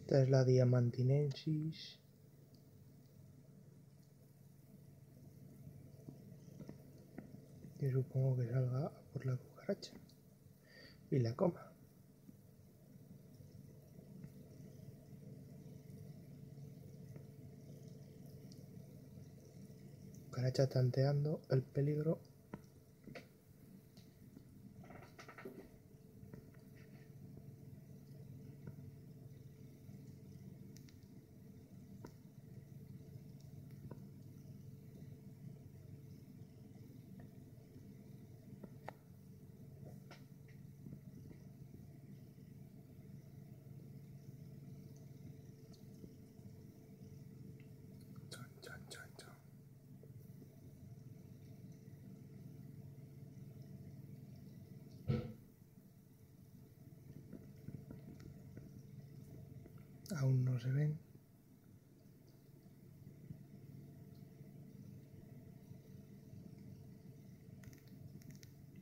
Esta es la Diamantinensis. Yo supongo que salga por la cucaracha y la coma. Cucaracha tanteando el peligro. Aún no se ven.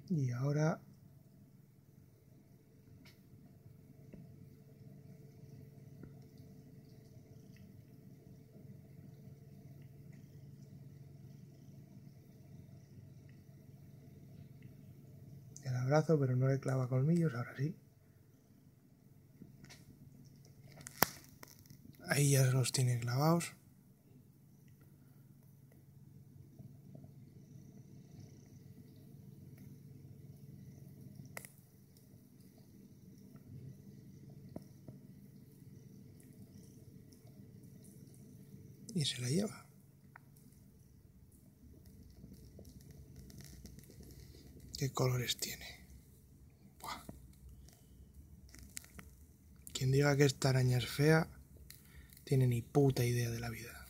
Y ahora el abrazo, pero no le clava colmillos, ahora sí. Ahí ya se los tiene clavados. Y se la lleva. ¿Qué colores tiene? Buah. Quien diga que esta araña es fea, tiene ni puta idea de la vida.